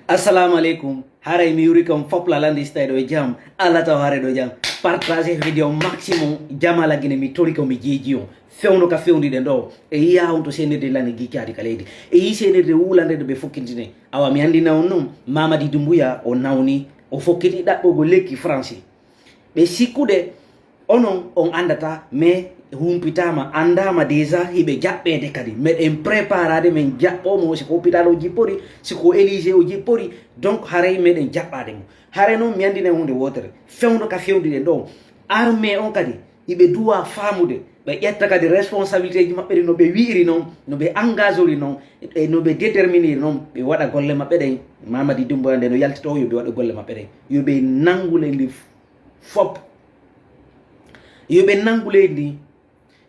Assalamu alaikum. Haray mi yuri kam fop la landi stay do jam. Alla taw hare do jam. Partage video maximum jamala gine mi tori ko mi jejion. Fewno ka fewndi de do. E ya on to senede lani gikari kaledi. E yi senede wulande de be fokintine. Awa mi andi nawno Mamadi Doumbouya o nawni o fokiti dabbo go lekki français. Be sikude onon on andata mais humpitama andama déjà hibe jabbede kadi meɗen préparade men jabbomo siko hôpital o jippori siko Élysée o jippori donc haray meɗen jabbade mo hare non mi andine hunde wotere fewdo ka fewdide ɗo armée on kadi hibe duwa famude ɓe ƴetta kadi responsabilité ji maɓɓe no ɓe wiiri noon no ɓe engagori noon e no ɓe déterminir noon ɓe waɗa golle maɓɓe ɗen Mamadi Doumbouya nde no yaltito o yoɓe waɗa golle maɓɓe ɗen yoɓe nangule ndi fop yoɓe nangule ndi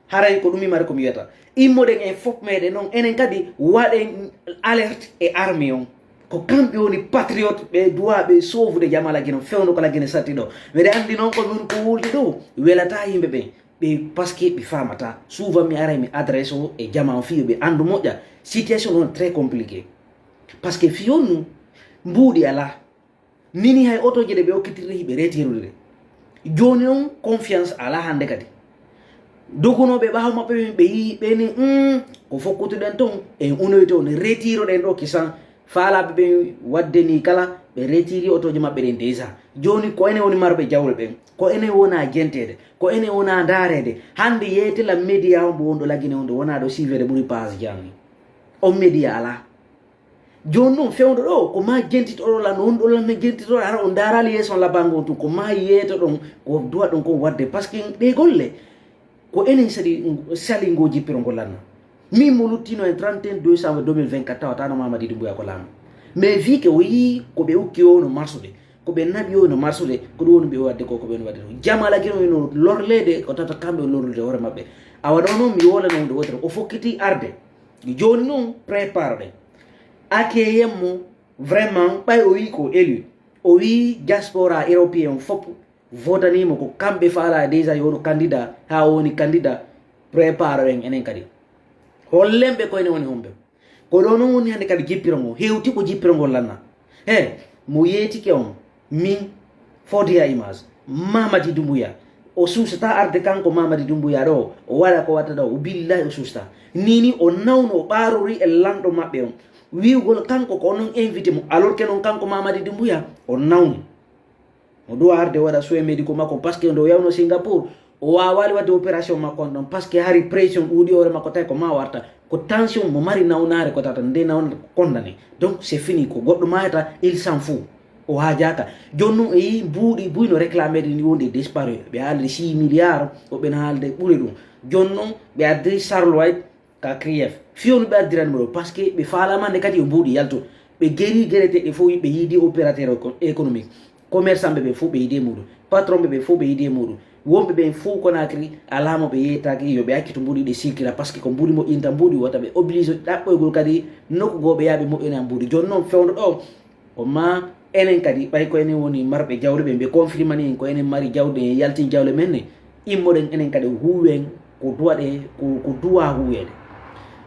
haray ko ɗumi mari ko mi wiyata immoɗen en fop meɗen noon enen kadi waɗen alerte e armée on ko kamɓe woni patriote ɓe duwa ɓe sauvude jama lagine fewno ko lagine satti ɗo mbeɗe andi noon ko min ko wulde ɗo welata yimɓe ɓe ɓe par ce que ɓe famata souvent mi aray mi adresse o e jama o fiyo ɓe andu moƴƴa situation noon très compliqué par ce que fiyonnu mbuuɗi ala nini hay otoje ɗe ɓe okkitirde hiɓe retirude de joni noon confiance ala hande kadi dogunoɓe ɓaw maɓɓe ɓe yi ɓeni ko fokkutuɗen ton en unoyte on retiroɗen ɗo kisan faalaɓe ɓe waddeni kala ɓe retiri otoje maɓɓe ɗen déjà joni ko ene woni marɓe jawle ɓen ko ene wona jentede ko ene wona darede hande yetela média on bo wonɗo lagine on ɗo wona ɗo sivede ɓuuri page janni on média ala joni noon fewdo ɗo ko ma jentitoɗola no woni ɗola mi jentitoɗo ara on darali yeeson labango tu ko ma yeeto ɗon ko duwa ɗon ko wadde par ce que ɗe golle ko enen sali ngo jippiro gollanno min mo luttino en 31 décembre 2024 tawatano Mamadi Doumbouya ko laamu mais vi que o yi ko ɓe ukki o no marsude ko ɓe naɓi o no marsude ko ɗum woni ɓe wadde ko ɓe wadde ɗo jamalagino no lorlede ko tata kamɓe o lorlude hoore maɓɓe awa ɗo noon mi wolano hunde wotere o fokkiti arde joni noon prépare ɗe akeyemmo vraiment ɓay o wi ko élu o wi diaspora européen fop votanimo ko kamɓe faala déjà yoɗo candidat ha woni candidat prépare en enen kadi hollemɓe ko ene woni homɓe ko ɗo noon woni hande kadi jippirongo hewti ko jippirongol lanna he mo yeetike on min Fodia Image Mamadi Doumbouya o sustata arde kanko Mamadi Doumbouya ɗo o waɗa ko watta ɗo o billahi o susta nini o nawno o ɓarori e lanɗo maɓɓe on wiwgol kanko ko onon invité mo alors que noon kanko Mamadi Doumbouya o nawni o dowa arde waɗa soin médico makko par ce que ndo yawno Singapour o wawali wadde opération makko on ɗon par ce que hari pression ɗuuɗi hoore makko tawi ko ma warta ko tension mo mari nawnare ko tata nde nawnata ko condamné donc c'est fini ko goɗɗo mayata il s'en fout o hajaka joni noon e yi mbuuɗi buyno réclamede ndi wonde disparu ɓe haalde 6 milliards o ɓen haalde ɓuuri ɗum joni noon ɓe addi Charles White ka crief fiyonu ɓe addiranmo ɗo par ce que ɓe faalamande kadi o mbuuɗi yalto ɓe guéri guereteɗe fof ɓe yiidi opérateur économique commerçant ɓe fof ɓe yiide muɗum patron ɓe fof ɓe yiide muɗum wonɓe ɓen fof Conakry alamo ɓe yettaki yoɓe hakki mbuuɗi ɗe circula par ce que ko mbuuɗi moƴƴinta mbuuɗi wota ɓe obligé ɗaɓɓoygol kadi nokku goɓe yaaɓe moƴƴina mbuuɗi joni noon fewdo ɗo ko ma enen kadi ɓay ko enen woni marɓe jawle ɓe ɓe confirmani en ko enen mari jawɗe e yaltin jawle men ne immoɗen enen kadi huwen ko duwaɗe ko duwa huwede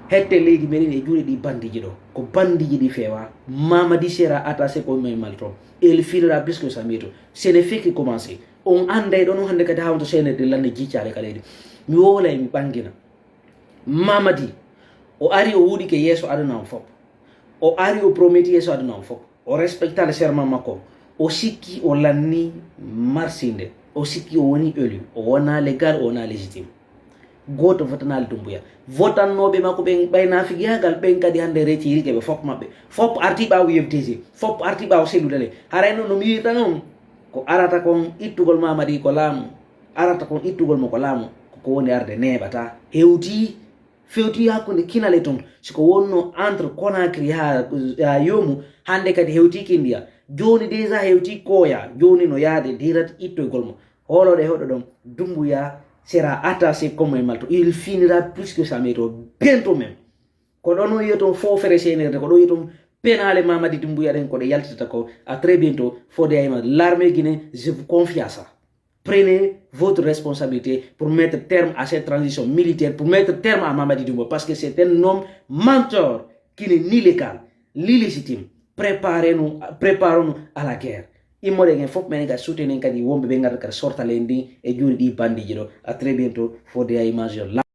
hette leydi meɗen e juuɗe ɗi bandiji ɗo ko bandiji ɗi feewa Mamadi sera attaché ko men malto il finira plus que ça mieto ce ne fait que commencer on anday ɗon hande kadi hawnto senede lande jiccale kaleydi mi wola mi ɓangina Mamadi o ari o wuuɗike yeeso aduna on fop o ari o prometi yeeso aduna on fop o respectade serment makko o sikki o lanni marsinde o sikki o woni élu o wona légal o wona légitime goto votanali Doumbouya votannoɓe makko ɓen ɓayna figiyagal ɓen kadi hande retirike ɓe fop maɓɓe fop arti ɓawo UFDG fop arti ɓawo selludele haray noon no mi wirta noon ko arata kon ittugol Mamadi ko laamu arata kon ittugol mo ko laamu ko woni arde neɓata hewti fewti hakkude kinale toon siko wonno entre Conakry ha yomu hande kadi hewtiki ndiya joni déjà hewti koya joni no yaade direct ittoygol mo holoɗe hoɗo ɗon Doumbouya sera attaché comme malto il finira plus que ça mérite bientôt même ko ɗon o yiyaton fo fere senerde ko ɗo yiyaton penale Mamadi Doumbouya ɗen ko ɗe yaltitata ko à très bientôt Fodia Image l'armée guinéenne je vous confie à ça prenez votre responsabilité pour mettre terme à cette transition militaire pour mettre terme à Mamadi Doumbouya parce que c'est un homme menteur qui n'est ni légal ni légitime préparons-nous à la guerre. Immode ngen fop men ga soutenir kadi wombe be ngar kar sorta lendi e juri di bandi jiro. À très bientôt for des images